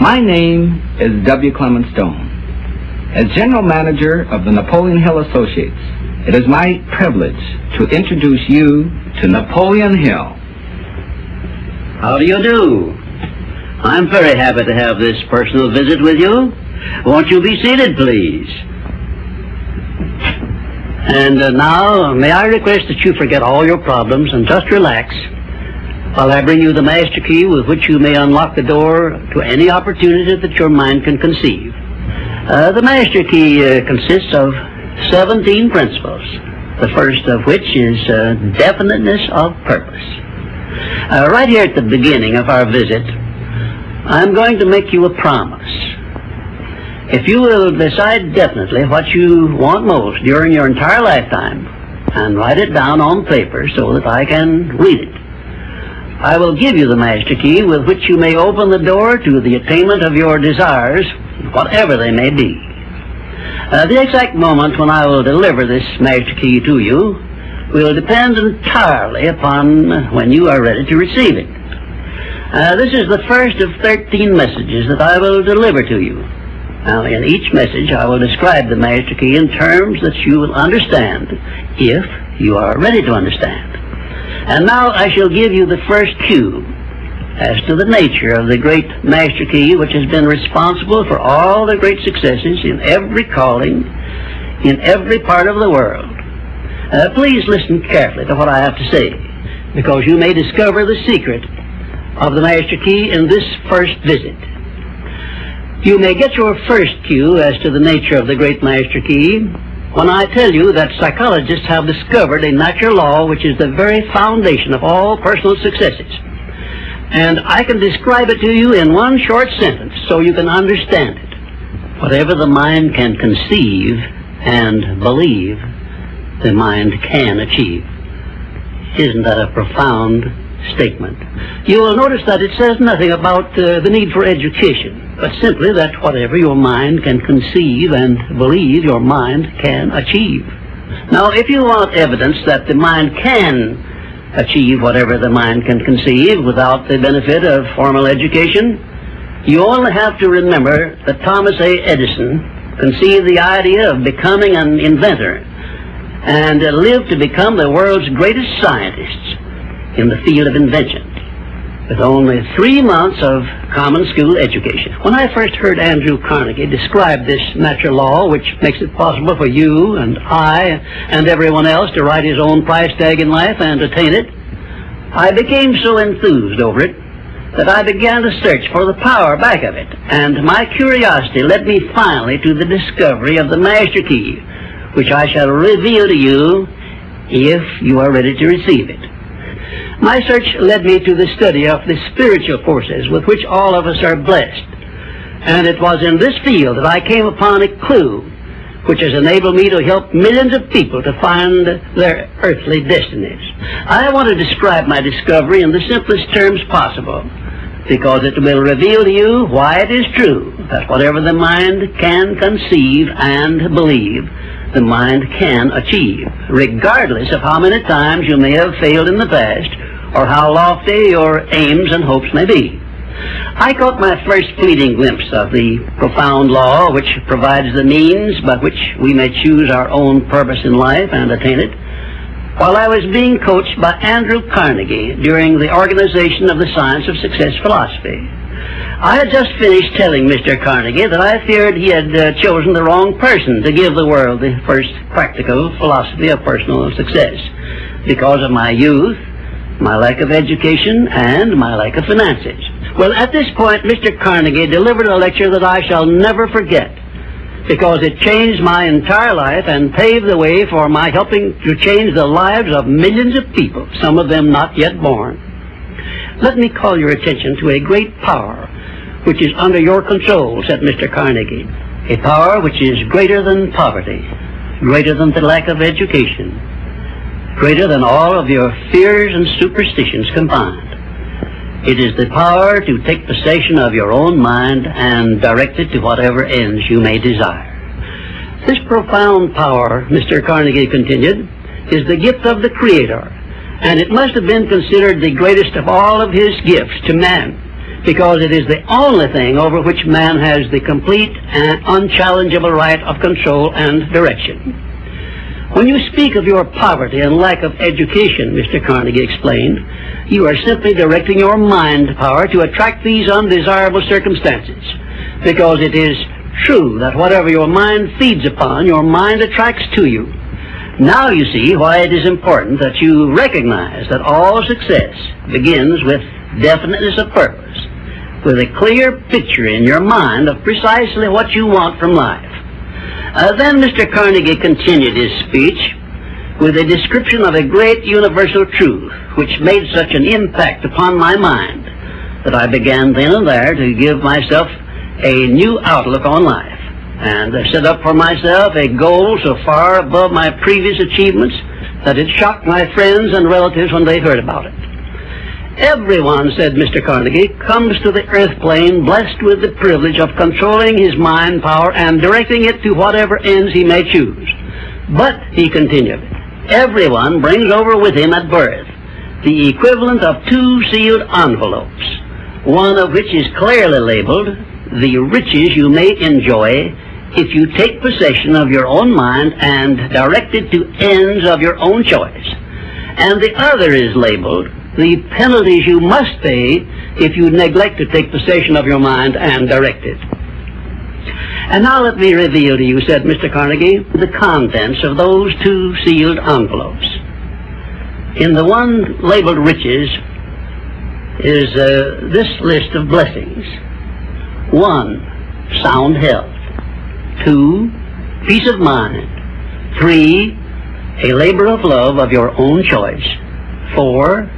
My name is W. Clement Stone. As General Manager of the Napoleon Hill Associates, it is my privilege to introduce you to Napoleon Hill. How do you do? I'm very happy to have this personal visit with you. Won't you be seated, please? And now, may I request that you forget all your problems and just relax while I bring you the master key with which you may unlock the door to any opportunity that your mind can conceive. The master key consists of 17 principles, the first of which is definiteness of purpose. Right here at the beginning of our visit, I'm going to make you a promise. If you will decide definitely what you want most during your entire lifetime and write it down on paper so that I can read it, I will give you the master key with which you may open the door to the attainment of your desires, whatever they may be. The exact moment when I will deliver this master key to you will depend entirely upon when you are ready to receive it. This is the first of 13 messages that I will deliver to you. Now, in each message, I will describe the master key in terms that you will understand, if you are ready to understand. And now I shall give you the first cue as to the nature of the great master key which has been responsible for all the great successes in every calling, in every part of the world. Please listen carefully to what I have to say, because you may discover the secret of the master key in this first visit. You may get your first cue as to the nature of the great master key when I tell you that psychologists have discovered a natural law which is the very foundation of all personal successes. And I can describe it to you in one short sentence so you can understand it. Whatever the mind can conceive and believe, the mind can achieve. Isn't that a profound statement? You will notice that it says nothing about the need for education, but simply that whatever your mind can conceive and believe, your mind can achieve. Now, if you want evidence that the mind can achieve whatever the mind can conceive without the benefit of formal education, you only have to remember that Thomas A. Edison conceived the idea of becoming an inventor and lived to become the world's greatest scientist in the field of invention, with only 3 months of common school education. When I first heard Andrew Carnegie describe this natural law, which makes it possible for you and I and everyone else to write his own price tag in life and attain it, I became so enthused over it that I began to search for the power back of it, and my curiosity led me finally to the discovery of the master key, which I shall reveal to you if you are ready to receive it. My search led me to the study of the spiritual forces with which all of us are blessed. And it was in this field that I came upon a clue which has enabled me to help millions of people to find their earthly destinies. I want to describe my discovery in the simplest terms possible, because it will reveal to you why it is true that whatever the mind can conceive and believe, the mind can achieve, regardless of how many times you may have failed in the past or how lofty your aims and hopes may be. I caught my first fleeting glimpse of the profound law which provides the means by which we may choose our own purpose in life and attain it, while I was being coached by Andrew Carnegie during the organization of the Science of Success philosophy. I had just finished telling Mr. Carnegie that I feared he had chosen the wrong person to give the world the first practical philosophy of personal success because of my youth, my lack of education, and my lack of finances. Well, at this point, Mr. Carnegie delivered a lecture that I shall never forget, because it changed my entire life and paved the way for my helping to change the lives of millions of people, some of them not yet born. Let me call your attention to a great power which is under your control, said Mr. Carnegie, a power which is greater than poverty, greater than the lack of education, greater than all of your fears and superstitions combined. It is the power to take possession of your own mind and direct it to whatever ends you may desire. This profound power, Mr. Carnegie continued, is the gift of the Creator, and it must have been considered the greatest of all of his gifts to man, because it is the only thing over which man has the complete and unchallengeable right of control and direction. When you speak of your poverty and lack of education, Mr. Carnegie explained, you are simply directing your mind power to attract these undesirable circumstances, because it is true that whatever your mind feeds upon, your mind attracts to you. Now you see why it is important that you recognize that all success begins with definiteness of purpose, with a clear picture in your mind of precisely what you want from life. Then Mr. Carnegie continued his speech with a description of a great universal truth which made such an impact upon my mind that I began then and there to give myself a new outlook on life, and set up for myself a goal so far above my previous achievements that it shocked my friends and relatives when they heard about it. Everyone, said Mr. Carnegie, comes to the earth plane blessed with the privilege of controlling his mind power and directing it to whatever ends he may choose. But, he continued, everyone brings over with him at birth the equivalent of 2 sealed envelopes, one of which is clearly labeled, the riches you may enjoy if you take possession of your own mind and direct it to ends of your own choice. And the other is labeled, the penalties you must pay if you neglect to take possession of your mind and direct it. And now let me reveal to you, said Mr. Carnegie, the contents of those 2 sealed envelopes. In the one labeled riches is this list of blessings. 1, sound health. 2, peace of mind. 3, a labor of love of your own choice. 4,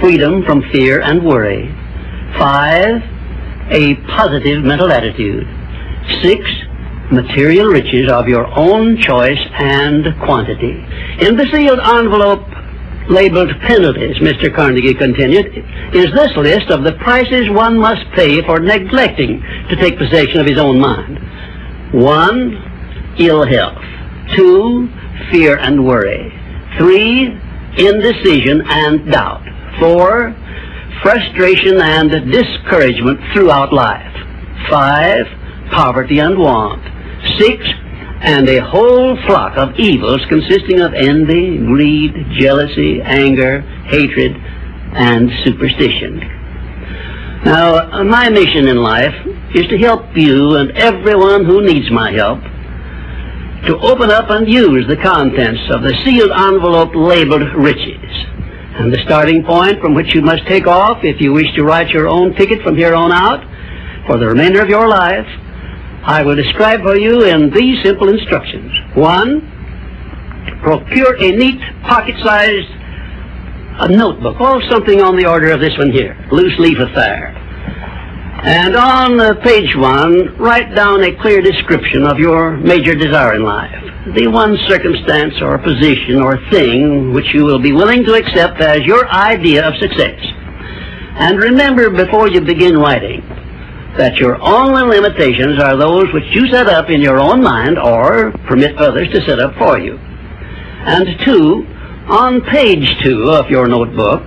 freedom from fear and worry. 5, a positive mental attitude. 6, material riches of your own choice and quantity. In the sealed envelope labeled penalties, Mr. Carnegie continued, is this list of the prices one must pay for neglecting to take possession of his own mind. 1, ill health. 2, fear and worry. 3, indecision and doubt. 4, frustration and discouragement throughout life. 5, poverty and want. 6, and a whole flock of evils consisting of envy, greed, jealousy, anger, hatred, and superstition. Now, my mission in life is to help you and everyone who needs my help to open up and use the contents of the sealed envelope labeled riches. And the starting point from which you must take off if you wish to write your own ticket from here on out for the remainder of your life, I will describe for you in these simple instructions. 1, procure a neat pocket-sized notebook, or something on the order of this one here, loose leaf affair. And on page 1, write down a clear description of your major desire in life, the one circumstance or position or thing which you will be willing to accept as your idea of success. And remember before you begin writing that your only limitations are those which you set up in your own mind or permit others to set up for you. And 2, on page 2 of your notebook,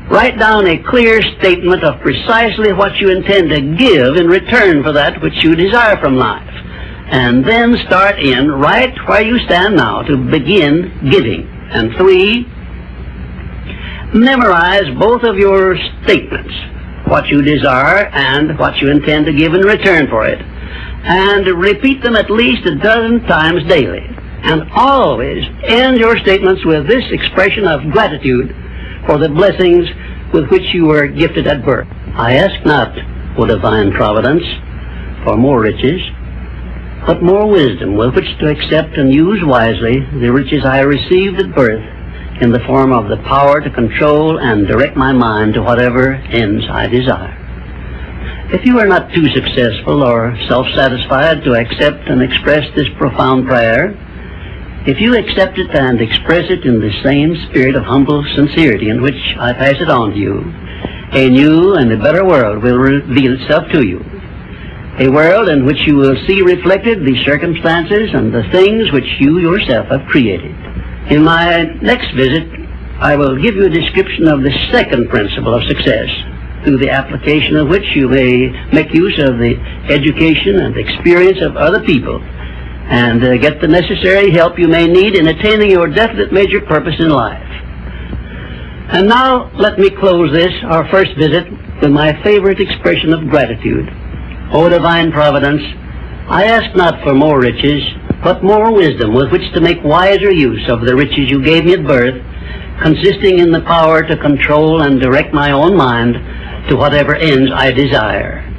write down a clear statement of precisely what you intend to give in return for that which you desire from life. And then start in right where you stand now to begin giving. And 3, memorize both of your statements, what you desire and what you intend to give in return for it, and repeat them at least a dozen times daily. And always end your statements with this expression of gratitude for the blessings with which you were gifted at birth. I ask not, O divine providence, for more riches, but more wisdom with which to accept and use wisely the riches I received at birth in the form of the power to control and direct my mind to whatever ends I desire. If you are not too successful or self-satisfied to accept and express this profound prayer, if you accept it and express it in the same spirit of humble sincerity in which I pass it on to you, a new and a better world will reveal itself to you. A world in which you will see reflected the circumstances and the things which you yourself have created. In my next visit, I will give you a description of the second principle of success, through the application of which you may make use of the education and experience of other people, and get the necessary help you may need in attaining your definite major purpose in life. And now let me close this, our first visit, with my favorite expression of gratitude. O divine providence, I ask not for more riches, but more wisdom with which to make wiser use of the riches you gave me at birth, consisting in the power to control and direct my own mind to whatever ends I desire.